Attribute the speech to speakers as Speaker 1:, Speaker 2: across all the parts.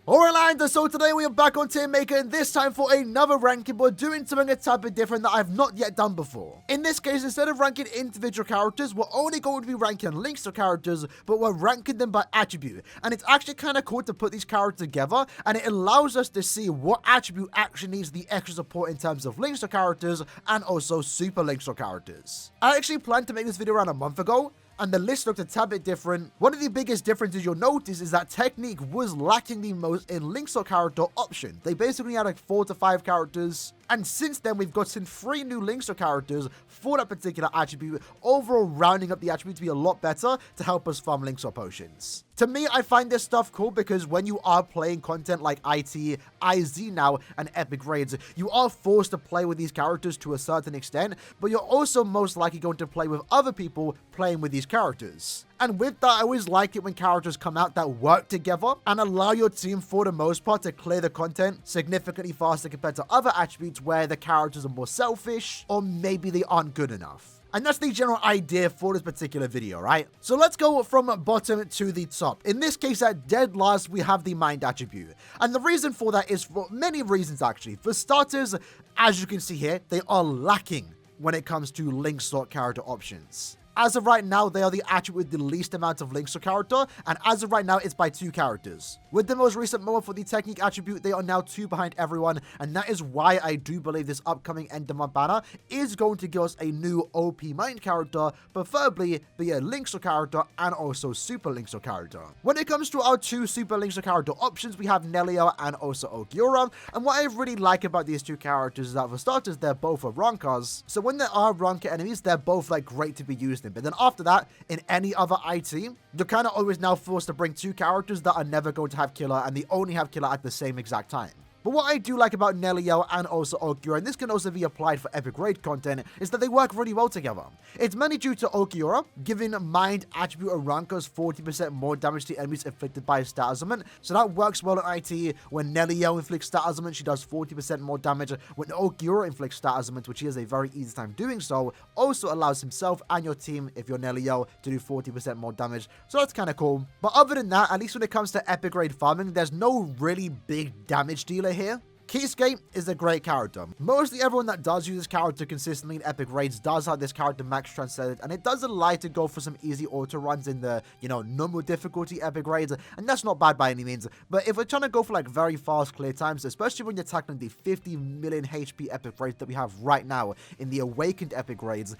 Speaker 1: Alright, Lander, so today we are back on Tier Maker, and this time for another ranking, we're doing something a tad bit different that I've not yet done before. In this case, instead of ranking individual characters, we're only going to be ranking links to characters, but we're ranking them by attribute. And it's actually kind of cool to put these characters together, and it allows us to see what attribute actually needs the extra support in terms of links to characters, and also super links to characters. I actually planned to make this video around a month ago, and the list looked a tad bit different. One of the biggest differences you'll notice is that Technique was lacking the most in links to character option. They basically had like 4 to 5 characters, and since then we've gotten 3 new links to characters for that particular attribute, overall rounding up the attribute to be a lot better to help us farm links or potions. To me, I find this stuff cool because when you are playing content like IT, IZ now, and Epic Raids, you are forced to play with these characters to a certain extent, but you're also most likely going to play with other people playing with these characters. And with that, I always like it when characters come out that work together and allow your team, for the most part, to clear the content significantly faster compared to other attributes where the characters are more selfish, or maybe they aren't good enough. And that's the general idea for this particular video, right? So let's go from bottom to the top. In this case, at dead last, we have the mind attribute. And the reason for that is for many reasons, actually. For starters, as you can see here, they are lacking when it comes to link slot character options. As of right now, they are the attribute with the least amount of links to character, and as of right now, it's by 2 characters. With the most recent moment for the Technique attribute, they are now 2 behind everyone, and that is why I do believe this upcoming End of Month banner is going to give us a new OP mind character, preferably be a links to character and also super links to character. When it comes to our 2 super links to character options, we have Nelio and also Aaroniero, and what I really like about these 2 characters is that for starters, they're both rankers, so when there are ranker enemies, they're both like great to be used. But then after that, in any other IT, you're kind of always now forced to bring 2 characters that are never going to have killer, and they only have killer at the same exact time. But what I do like about Nelio and also Aaroniero, and this can also be applied for Epic Raid content, is that they work really well together. It's mainly due to Aaroniero giving mind attribute rankers 40% more damage to enemies inflicted by a stat ailment, so that works well in IT. When Nelio inflicts stat ailment, she does 40% more damage. When Aaroniero inflicts stat ailment, which he has a very easy time doing so, also allows himself and your team, if you're Nelio, to do 40% more damage, so that's kind of cool. But other than that, at least when it comes to Epic Raid farming, there's no really big damage dealer here. Keyescape is a great character. Mostly everyone that does use this character consistently in Epic Raids does have this character max transcended, and it does allow you to go for some easy auto runs in the, normal difficulty Epic Raids, and that's not bad by any means. But if we're trying to go for like very fast clear times, especially when you're tackling the 50 million HP Epic Raids that we have right now in the Awakened Epic Raids,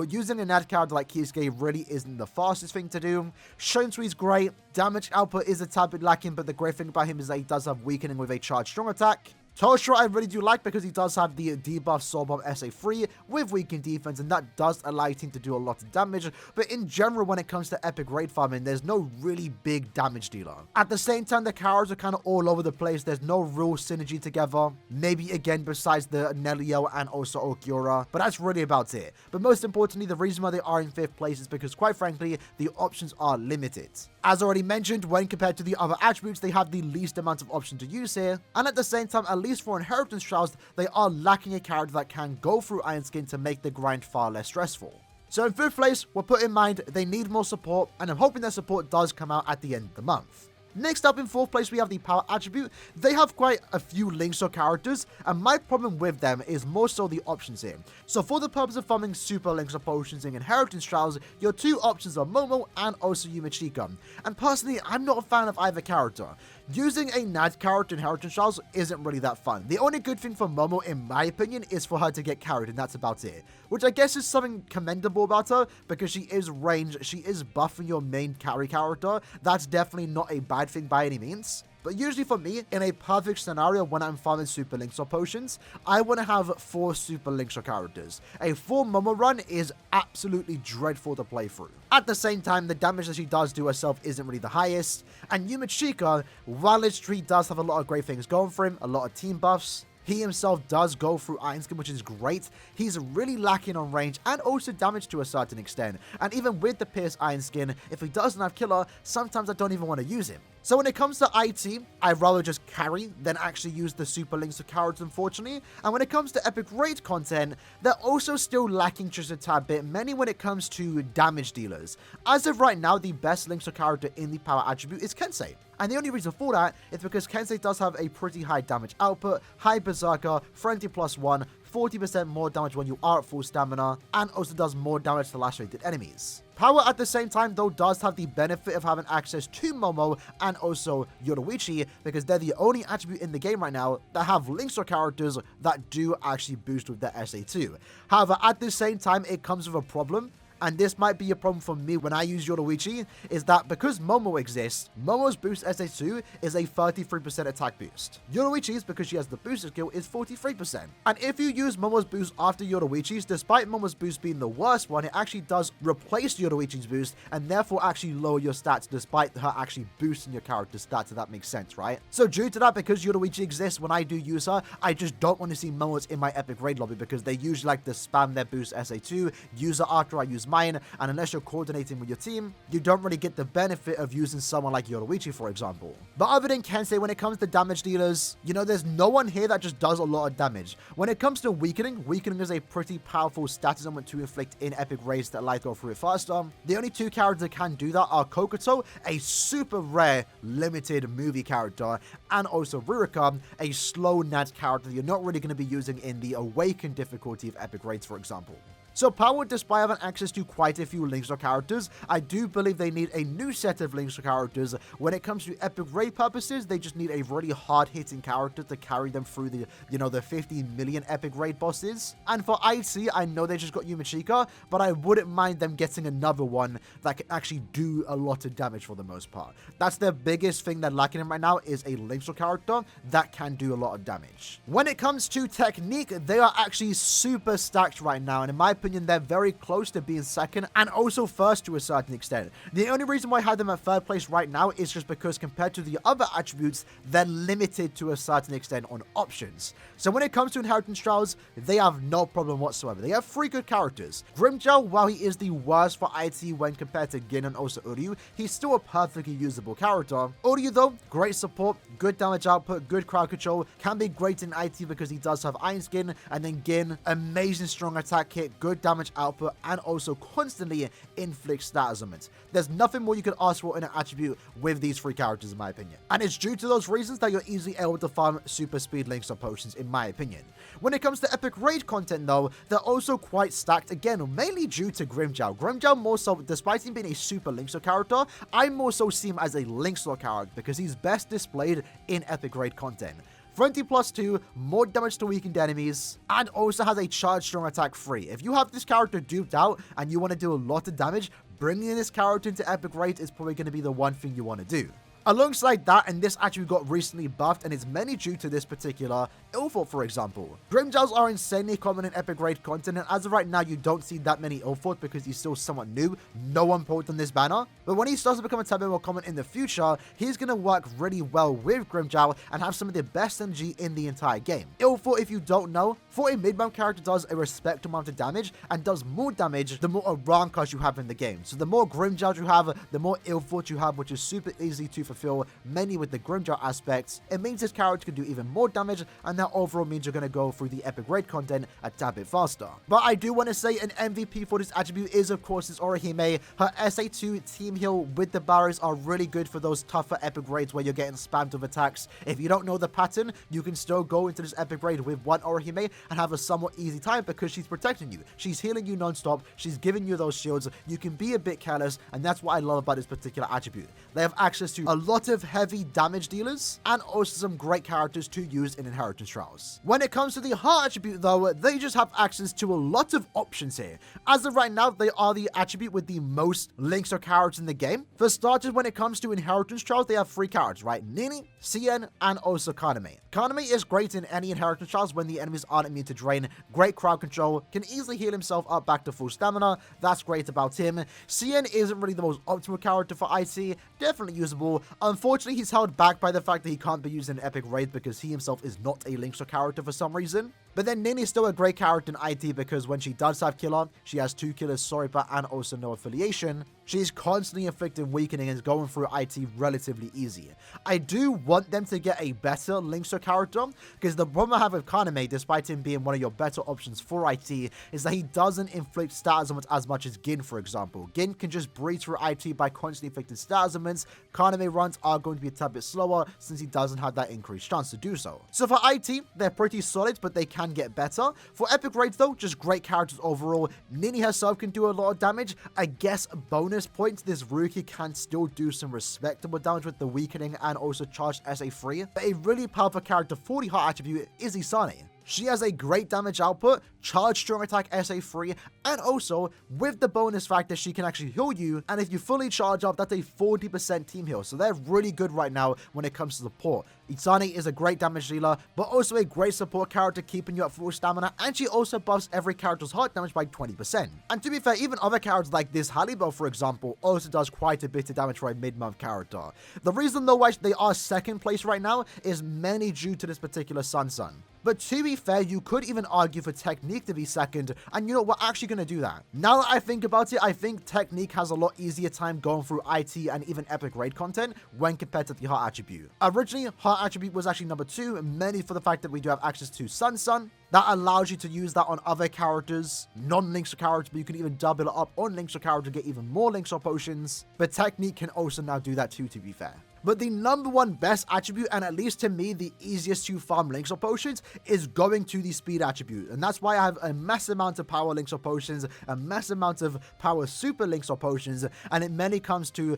Speaker 1: using a NAD character like Keyescape really isn't the fastest thing to do. Shunsui's great. Damage output is a tad bit lacking, but the great thing about him is that he does have weakening with a charged strong attack. Toshiro I really do like because he does have the debuff Soul Bomb SA3 with weakened defense, and that does allow your team to do a lot of damage. But in general, when it comes to Epic Raid farming, there's no really big damage dealer. At the same time, the characters are kind of all over the place. There's no real synergy together. Maybe again besides the Nelio and also Aaroniero, but that's really about it. But most importantly, the reason why they are in 5th place is because, quite frankly, the options are limited. As already mentioned, when compared to the other attributes, they have the least amount of options to use here, and at the same time, at least for inheritance trials, they are lacking a character that can go through Iron Skin to make the grind far less stressful. So in 5th place, we'll put in mind they need more support, and I'm hoping their support does come out at the end of the month. Next up in 4th place, we have the power attribute. They have quite a few links or characters, and my problem with them is more so the options here. So for the purpose of farming super links or potions in inheritance trials, your 2 options are Momo and also Yumachika. And personally, I'm not a fan of either character. Using a NAD character in inheritance trials isn't really that fun. The only good thing for Momo, in my opinion, is for her to get carried, and that's about it. Which I guess is something commendable about her, because she is ranged, she is buffing your main carry character. That's definitely not a bad thing by any means. But usually for me, in a perfect scenario when I'm farming super links or potions, I want to have 4 super links or characters. A full Momo run is absolutely dreadful to play through. At the same time, the damage that she does do herself isn't really the highest, and Yumachika, while his tree does have a lot of great things going for him, a lot of team buffs, he himself does go through Iron Skin, which is great. He's really lacking on range and also damage to a certain extent. And even with the Pierce Iron Skin, if he doesn't have killer, sometimes I don't even want to use him. So when it comes to IT, I'd rather just carry than actually use the super links to characters, unfortunately. And when it comes to epic raid content, they're also still lacking just a tad bit, mainly when it comes to damage dealers. As of right now, the best links to character in the power attribute is Kensei. And the only reason for that is because Kensei does have a pretty high damage output, high berserker, frenzy +1, 40% more damage when you are at full stamina, and also does more damage to lacerated enemies. Power at the same time though does have the benefit of having access to Momo and also Yoruichi, because they're the only attribute in the game right now that have links or characters that do actually boost with their SA2. However, at the same time, it comes with a problem. And this might be a problem for me when I use Yoruichi, is that because Momo exists, Momo's boost SA2 is a 33% attack boost. Yoruichi's, because she has the booster skill, is 43%. And if you use Momo's boost after Yoruichi's, despite Momo's boost being the worst one, it actually does replace Yoruichi's boost and therefore actually lower your stats despite her actually boosting your character's stats, if that makes sense, right? So due to that, because Yoruichi exists when I do use her, I just don't want to see Momo's in my epic raid lobby because they usually like to spam their boost SA2, use her after I use mine, and unless you're coordinating with your team, you don't really get the benefit of using someone like Yoruichi, for example. But other than Kensei, when it comes to damage dealers, you know, there's no one here that just does a lot of damage. When it comes to weakening is a pretty powerful status element to inflict in epic raids that like go through it faster. The only two characters that can do that are Kokoto, a super rare limited movie character, and also Ririka, a slow nat character that you're not really going to be using in the awakened difficulty of epic raids, for example. So Power, despite having access to quite a few links or characters, I do believe they need a new set of links or characters. When it comes to epic raid purposes, they just need a really hard-hitting character to carry them through the, the 50 million epic raid bosses. And for IT, I know they just got Yumachika, but I wouldn't mind them getting another one that can actually do a lot of damage for the most part. That's their biggest thing they're lacking in right now, is a links or character that can do a lot of damage. When it comes to technique, they are actually super stacked right now, and in my opinion, they're very close to being second and also first to a certain extent. The only reason why I had them at third place right now is just because compared to the other attributes, they're limited to a certain extent on options. So when it comes to inheritance trials, they have no problem whatsoever. They have 3 good characters. Grimjow, while he is the worst for IT when compared to Gin and also Uryu, he's still a perfectly usable character. Uryu though, great support, good damage output, good crowd control, can be great in IT because he does have Iron Skin, and then Gin, amazing strong attack hit, good damage output, and also constantly inflicts status augments. There's nothing more you could ask for in an attribute with these 3 characters, in my opinion. And it's due to those reasons that you're easily able to farm super speed links or potions, in my opinion. When it comes to epic raid content though, they're also quite stacked, again, mainly due to Grimjow. Grimjow more so, despite him being a super Linkslot character, I more so see him as a Linkslot character because he's best displayed in epic raid content. Frenzy +2, more damage to weakened enemies, and also has a charged strong attack 3. If you have this character duped out and you want to do a lot of damage, bringing this character into epic raid is probably going to be the one thing you want to do. Alongside that, and this attribute got recently buffed, and it's mainly due to this particular Ilfort, for example. Grimjows are insanely common in epic raid content, and as of right now, you don't see that many Ilfort because he's still somewhat new. No one pulled on this banner. But when he starts to become a tad bit more common in the future, he's going to work really well with Grimjow and have some of the best energy in the entire game. Ilfort, if you don't know, for a mid-mount character, does a respectable amount of damage and does more damage the more Arankas you have in the game. So the more Grimjows you have, the more Ilfort you have, which is super easy to fulfill, mainly with the Grimjow aspects. It means this character can do even more damage, and that overall means you're going to go through the epic raid content a tad bit faster. But I do want to say an MVP for this attribute is, of course, this Orihime. Her SA2 team heal with the barriers are really good for those tougher epic raids where you're getting spammed with attacks. If you don't know the pattern, you can still go into this epic raid with one Orihime and have a somewhat easy time because she's protecting you. She's healing you non-stop. She's giving you those shields. You can be a bit careless, and that's what I love about this particular attribute. They have access to a lot of heavy damage dealers and also some great characters to use in inheritance trials. When it comes to the heart attribute though, they just have access to a lot of options here. As of right now, they are the attribute with the most links or characters in the game. For starters, when it comes to inheritance trials, they have 3 characters, right? Nini, Cien, and also Kaname. Kaname is great in any inheritance trials when the enemies aren't immune to drain. Great crowd control, can easily heal himself up back to full stamina. That's great about him. Cien isn't really the most optimal character for IT, definitely usable, Unfortunately, he's held back by the fact that he can't be used in Epic Raid because he himself is not a Linkster character for some reason. But then Nini is still a great character in IT because when she does have Killer, she has 2 killers, Soripa, and also no affiliation. She's constantly inflicting weakening and is going through IT relatively easy. I do want them to get a better Linkster character because the problem I have with Kaname, despite him being one of your better options for IT, is that he doesn't inflict stat ailments as much as Gin, for example. Gin can just breeze through IT by constantly inflicting stat ailments. Kaname runs are going to be a tad bit slower since he doesn't have that increased chance to do so. So for IT, they're pretty solid, but they can get better. For Epic Raids though, just great characters overall. Nini herself can do a lot of damage. I guess bonus points, this Ruki can still do some respectable damage with the weakening and also charged SA3. But a really powerful character for the heart attribute is Isane. She has a great damage output, charged strong attack SA3, and also with the bonus fact that she can actually heal you, and if you fully charge up, that's a 40% team heal, so they're really good right now when it comes to support. Isane is a great damage dealer, but also a great support character keeping you at full stamina, and she also buffs every character's heart damage by 20%. And to be fair, even other characters like this Halibo, for example, also does quite a bit of damage for a mid-month character. The reason though why they are second place right now is mainly due to this particular Sun. But to be fair, you could even argue for Technique to be second, and you know, we're actually going to do that. Now that I think about it, I think Technique has a lot easier time going through IT and even Epic Raid content when compared to the Heart Attribute. Originally, Heart Attribute was actually number 2, mainly for the fact that we do have access to Sun. That allows you to use that on other characters, non-Linkster characters, but you can even double it up on Linkster character to get even more Linkster potions. But Technique can also now do that too, to be fair. But the number one best attribute, and at least to me, the easiest to farm Linkster potions, is going to the speed attribute. And that's why I have a massive amount of power Linkster potions, a massive amount of power super Linkster potions, and it mainly comes to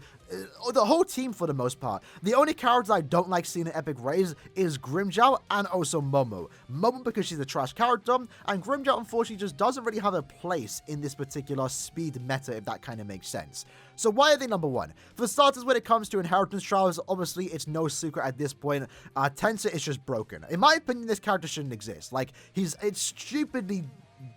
Speaker 1: the whole team for the most part. The only characters I don't like seeing in Epic Raids is Grimmjow and also Momo. Momo because she's a trash character, and Grimmjow unfortunately just doesn't really have a place in this particular speed meta, if that kind of makes sense. So why are they number 1? For starters, when it comes to inheritance trials, obviously it's no secret at this point, Tensor is just broken. In my opinion, this character shouldn't exist. Like, it's stupidly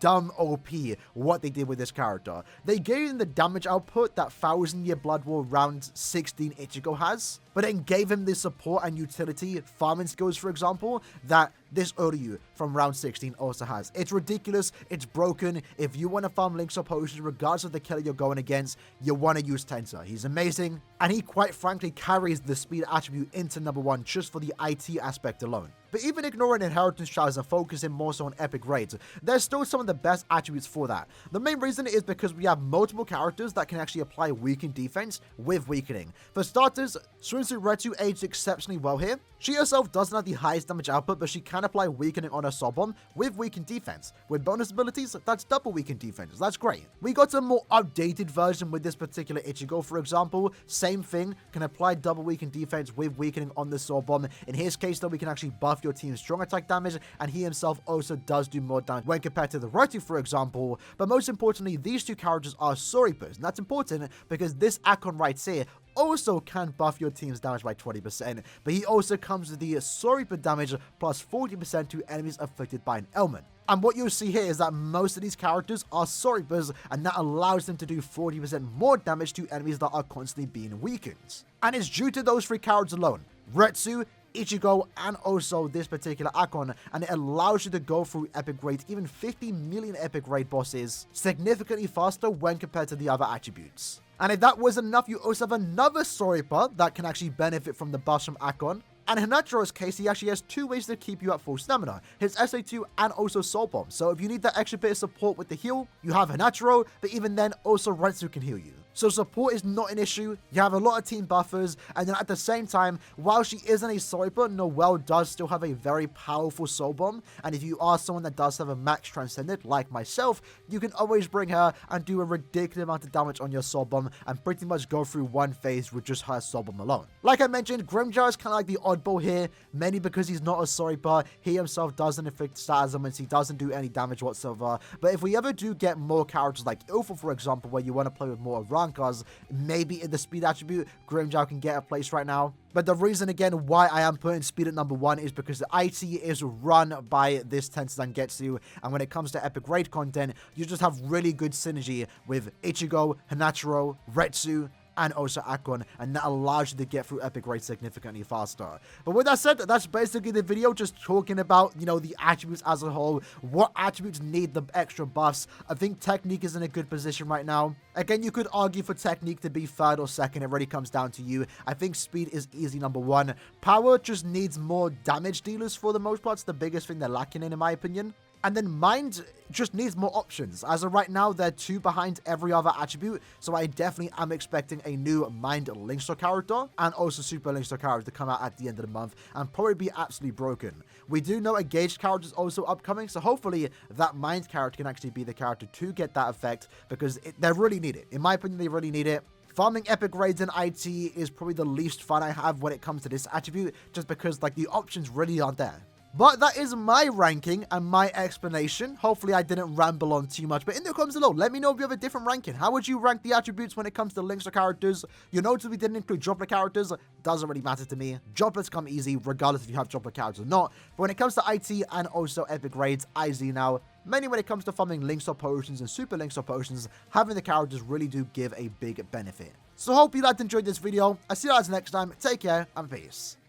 Speaker 1: dumb OP what they did with this character. They gave him the damage output that 1000-year Blood War round 16 Ichigo has, but then gave him the support and utility farming skills, for example, that this Uryu from round 16 also has. It's ridiculous, it's broken. If you want to farm Linkster potions, regardless of the killer you're going against, you want to use Tensor. He's amazing, and he quite frankly carries the speed attribute into number 1 just for the IT aspect alone. But even ignoring inheritance trials and focusing more so on Epic Raids, there's still some of the best attributes for that. The main reason is because we have multiple characters that can actually apply weakened defense with weakening. For starters, Suinsu Retsu aged exceptionally well here. She herself doesn't have the highest damage output, but she can apply weakening on her soul bomb with weakened defense. With bonus abilities, that's double weakened defense. That's great. We got a more updated version with this particular Ichigo, for example. Same thing, can apply double weakened defense with weakening on the soul bomb. In his case, though, we can actually buff your team's strong attack damage, and he himself also does do more damage when compared to the Retsu, for example. But most importantly, these two characters are Soripas, and that's important because this Akon right here also can buff your team's damage by 20%, but he also comes with the Soripa damage plus 40% to enemies afflicted by an ailment. And what you'll see here is that most of these characters are Soripas, and that allows them to do 40% more damage to enemies that are constantly being weakened. And it's due to those 3 characters alone: Retsu, Ichigo, and also this particular Akon, and it allows you to go through Epic Raids, even 50 million Epic Raid bosses, significantly faster when compared to the other attributes. And if that wasn't enough, you also have another Soripa that can actually benefit from the buffs from Akon. And in Hanachiro's case, he actually has 2 ways to keep you at full stamina: his SA2 and also Soul Bomb. So if you need that extra bit of support with the heal, you have Hanachiro, but even then, also Retsu can heal you. So support is not an issue, you have a lot of team buffers, and then at the same time, while she isn't a Soripa, Noelle does still have a very powerful Soul Bomb, and if you are someone that does have a max Transcendent, like myself, you can always bring her and do a ridiculous amount of damage on your Soul Bomb, and pretty much go through one phase with just her Soul Bomb alone. Like I mentioned, Grimmjow is kind of like the oddball here, mainly because he's not a Soripa, he himself doesn't inflict stat ailments, he doesn't do any damage whatsoever, but if we ever do get more characters like Ilfa, for example, where you want to play with more Rankas, maybe in the speed attribute, Grimmjow can get a place right now. But the reason again why I am putting speed at number 1 is because the IT is run by this Tensor Zangetsu, and when it comes to Epic Raid content, you just have really good synergy with Ichigo, Hanachiro, Retsu, and also Akon, and that allows you to get through epic raids significantly faster. But with that said, that's basically the video, just talking about, the attributes as a whole, what attributes need the extra buffs. I think Technique is in a good position right now. Again, you could argue for Technique to be third or second. It really comes down to you. I think Speed is easy number one. Power just needs more damage dealers for the most part. It's the biggest thing they're lacking in my opinion. And then Mind just needs more options. As of right now, they're 2 behind every other attribute. So I definitely am expecting a new Mind Linkstar character and also Super Linkstar character to come out at the end of the month and probably be absolutely broken. We do know a Gauge character is also upcoming. So hopefully that Mind character can actually be the character to get that effect, because they really need it. In my opinion, they really need it. Farming epic raids in IT is probably the least fun I have when it comes to this attribute, just because the options really aren't there. But that is my ranking and my explanation. Hopefully I didn't ramble on too much. But in the comments below, let me know if you have a different ranking. How would you rank the attributes when it comes to links or characters? You notice we didn't include droplet characters. Doesn't really matter to me. Droplets come easy regardless if you have droplet characters or not. But when it comes to IT and also epic raids, I see now, mainly when it comes to farming links or potions and super links or potions, having the characters really do give a big benefit. So hope you guys enjoyed this video. I'll see you guys next time. Take care and peace.